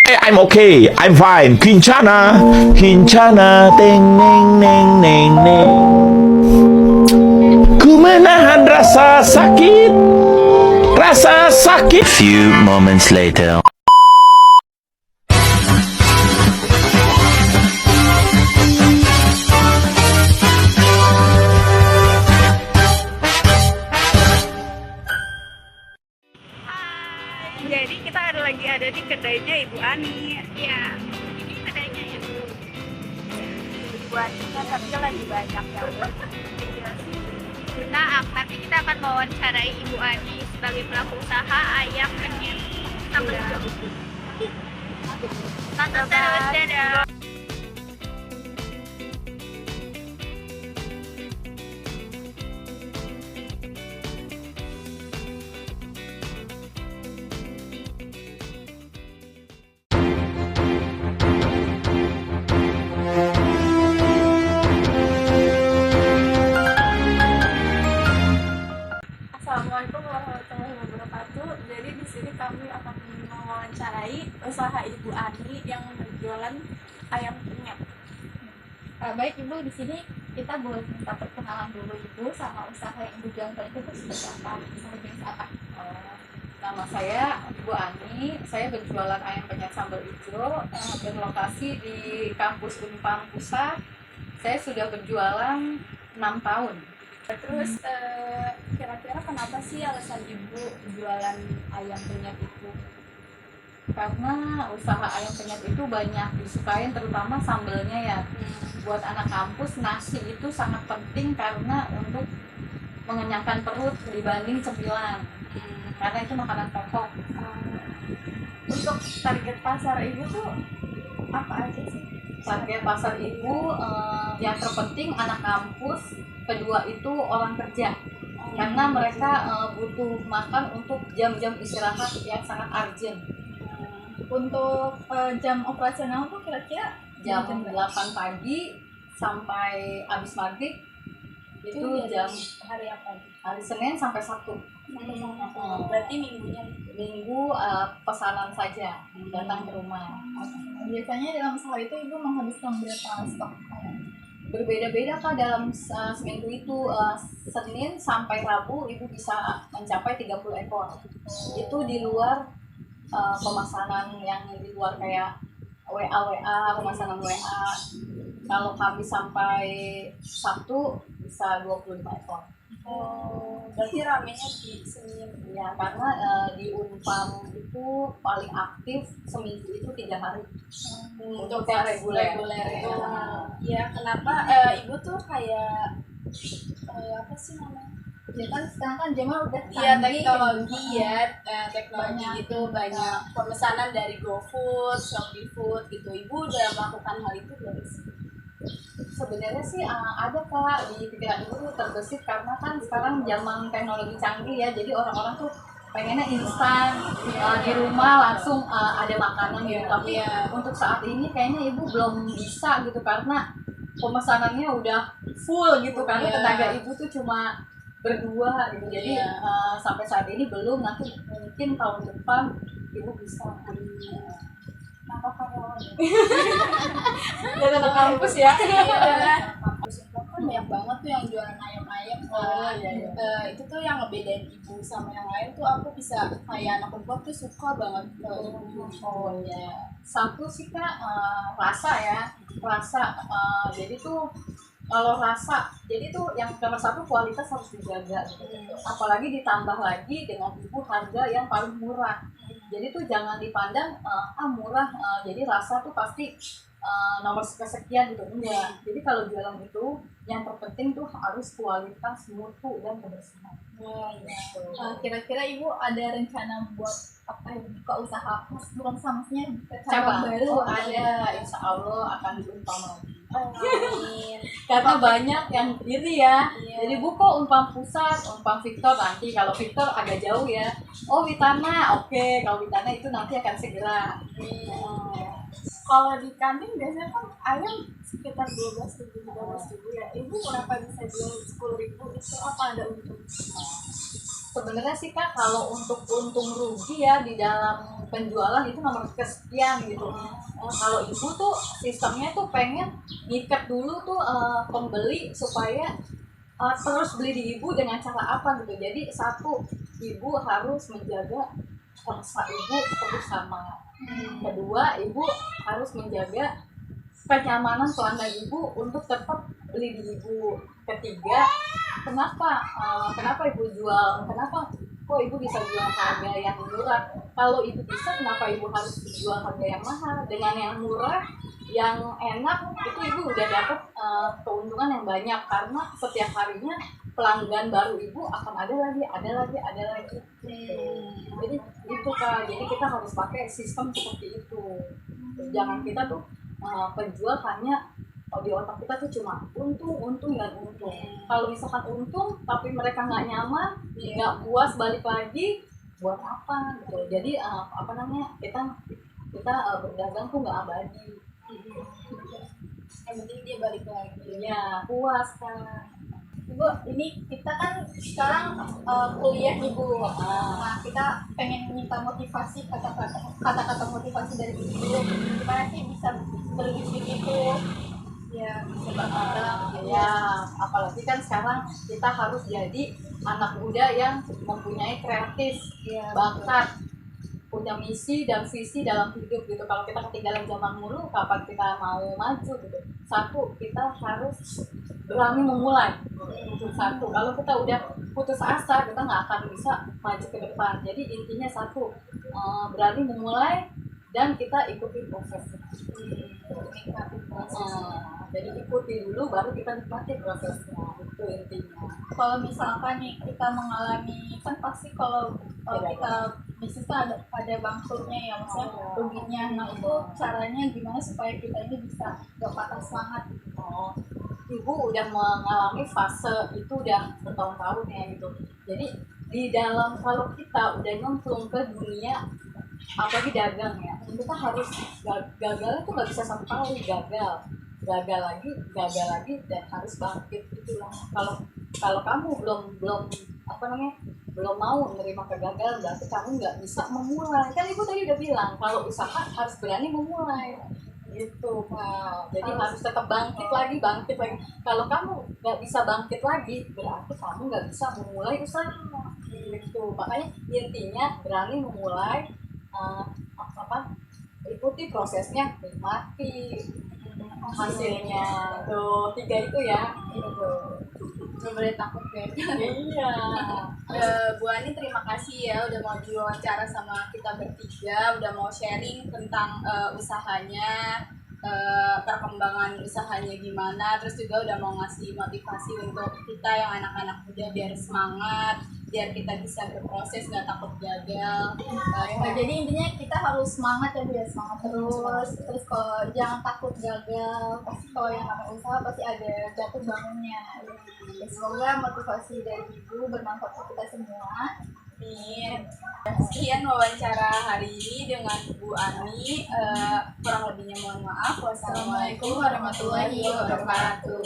I'm okay, I'm fine. Kincana, Kincana, teng neng neng neng neng. Ku menahan rasa sakit, rasa sakit. Few moments later. Jadi kita lagi ada di kedainya Ibu Ani. Iya, ini kedainya ya. Ibu Aninya tapi lagi banyak ya. Nanti kita akan mewawancarai Ibu Ani sebagai pelaku usaha ayam penyet sambal hijau. Tonton terus, dadah. Assalamualaikum warahmatullahi wabarakatuh. Jadi di sini kami akan mewawancarai usaha Ibu Ani yang berjualan ayam penyet. Baik Ibu, di sini kita boleh minta perkenalan dulu Ibu sama usaha yang Ibu jalankan itu seperti apa? Sama jenis apa? Nama saya Ibu Ani, saya berjualan ayam penyet sambal hijau, berlokasi di kampus Unpam Pusat. Saya sudah berjualan 6 tahun. Terus kira-kira kenapa sih alasan Ibu jualan ayam penyet itu? Karena usaha ayam penyet itu banyak disukain, terutama sambelnya ya. Buat anak kampus, nasi itu sangat penting karena untuk mengenyangkan perut dibanding cemilan. Karena itu makanan pokok. Untuk target pasar Ibu tuh apa aja sih? Target pasar ibu yang terpenting anak kampus, kedua itu orang kerja. Karena mereka butuh makan untuk jam-jam istirahat yang sangat urgent. Untuk jam operasional tuh kira-kira Jam 8 pagi sampai habis maghrib itu jam hari apa? hari Senin sampai Sabtu. Berarti minggunya. Minggu pesanan saja datang ke rumah. Biasanya dalam sehari itu Ibu menghabiskan berapa stok ayam? Berbeda-beda Kak, dalam seminggu itu Senin sampai Rabu ibu bisa mencapai 30 ekor. Itu di luar pemesanan yang di luar kayak WA, pemesanan WA. Kalau kami sampai Sabtu bisa 25 ekor. Berarti ramenya di Senin. Ya, karena di Unpam itu paling aktif seminggu itu 3 hari. Untuk yang reguler. itu. Ya, kenapa Ibu tuh kayak apa sih namanya? Ya kan sekarang kan zaman udah canggih, teknologi itu banyak pemesanan dari GoFood, ShopeeFood gitu. Ibu udah melakukan hal itu belum sih? Sebenarnya sih ada Kak, di pikiran ibu tuh terbesit karena kan sekarang zaman teknologi canggih ya, jadi orang-orang tuh pengennya instan di rumah langsung ada makanan gitu. Tapi untuk saat ini kayaknya ibu belum bisa gitu karena pemesanannya udah full gitu, karena tenaga ibu tuh cuma berdua gitu. Jadi sampai saat ini belum, nanti mungkin tahun depan ibu bisa. Kenapa karyawan? Dari kampus ya. Kampus itu kan banyak banget tuh yang jualan ayam-ayam. Itu tuh yang ngebedain Ibu sama yang lain tuh, aku bisa kayak anak perempuan tuh suka banget ke Ibu. Satu sih Kak, rasa jadi tuh kalau rasa, jadi tuh yang nomor satu kualitas harus dijaga gitu. Apalagi ditambah lagi dengan ibu harga yang paling murah. Jadi tuh jangan dipandang murah, jadi rasa tuh pasti nomor kesekian gitu. Enggak. Jadi kalau jualan itu yang terpenting tuh harus kualitas, mutu, dan kebersihan. Kira-kira Ibu ada rencana buat apa ya, buka usaha bukan maksudnya Cabang baru? ada, insya Allah akan diumpam lagi. Amin. Karena banyak yang iri ya. Iya. Jadi kok Unpam Pusat, Unpam Victor, nanti kalau Victor agak jauh ya. Oh Witana, oke. Kalau Witana itu nanti akan segera. Kalau di kantin biasanya kan ayam sekitar 12.000 ya. Ibu kenapa bisa jual 10.000? Itu apa ada untung? Sebenarnya sih Kak, kalau untuk untung rugi ya di dalam penjualan itu nomor kesekian gitu. Kalau ibu tuh sistemnya tuh pengen ngikat dulu tuh pembeli supaya terus beli di ibu dengan cara apa gitu. Jadi satu, ibu harus menjaga rasa ibu terus sama. Kedua, ibu harus menjaga kenyamanan pelanggan ibu untuk tetap beli di ibu. Ketiga, kenapa ibu jual, kenapa kok ibu bisa jual harga yang murah? Kalau ibu bisa, kenapa ibu harus jual harga yang mahal? Dengan yang murah, yang enak, itu ibu udah dapet keuntungan yang banyak, karena setiap harinya pelanggan baru ibu akan ada lagi. Jadi itu Kak, jadi kita harus pakai sistem seperti itu. Jangan kita tuh penjual hanya di otak kita tuh cuma untung. Kalau misalkan untung tapi mereka nggak nyaman, nggak puas, balik lagi, buat apa gitu. Jadi kita berdagang tuh nggak abadi. Yang penting dia balik lagi. Ya puas kan. Ibu, ini kita kan sekarang kuliah nih Bu. Nah, kita pengen minta motivasi, kata-kata motivasi dari Ibu. Gimana sih bisa berbisnis itu? Ya, bisa berkembang. Ya, apalagi kan sekarang kita harus jadi anak muda yang mempunyai kreatif, bakat, punya misi dan visi dalam hidup gitu. Kalau kita ketinggalan zaman dulu, kapan kita mau maju gitu? Satu, kita harus berani memulai. Itu satu. Kalau kita udah putus asa, kita nggak akan bisa maju ke depan. Jadi intinya satu, berani memulai dan kita ikuti prosesnya. Jadi ikuti dulu, baru kita nikmati prosesnya. Itu intinya. Kalau misalkan nih kita mengalami, kan pasti kalau kita bisnis kan ada bangkrutnya ya, maksudnya ruginya. Nah itu caranya gimana supaya kita ini bisa gak patah semangat? Ibu udah mengalami fase itu udah bertahun-tahun ya gitu. Jadi di dalam, kalau kita udah nyemplung ke dunia apalagi dagang ya, kita harus gagal itu nggak bisa satu kali, gagal lagi dan harus bangkit. Itulah kalau kamu belum mau menerima kegagalan, berarti kamu nggak bisa memulai. Kan ibu tadi udah bilang kalau usaha harus berani memulai gitu Pak. Jadi harus tetap bangkit lagi. Kalau kamu nggak bisa bangkit lagi, berarti kamu nggak bisa memulai usaha gitu. Makanya intinya berani memulai, ikuti prosesnya, nikmati hasilnya. Tuh 3 itu ya. Gak boleh takut deh. Iya. Bu Ani, terima kasih ya udah mau diwawancara sama kita bertiga, udah mau sharing tentang usahanya, perkembangan usahanya gimana, terus juga udah mau ngasih motivasi untuk kita yang anak-anak muda biar semangat, biar kita bisa berproses, nggak takut gagal. Jadi intinya kita harus semangat ya, biar semangat terus kalau jangan takut gagal. Pasti kalau yang namanya usaha pasti ada jatuh bangunnya. Ya, semoga motivasi dari Ibu bermanfaat untuk kita semua. Amin. Sekian wawancara hari ini dengan Bu Ani. Kurang lebihnya mohon maaf. Wassalamualaikum warahmatullahi wabarakatuh.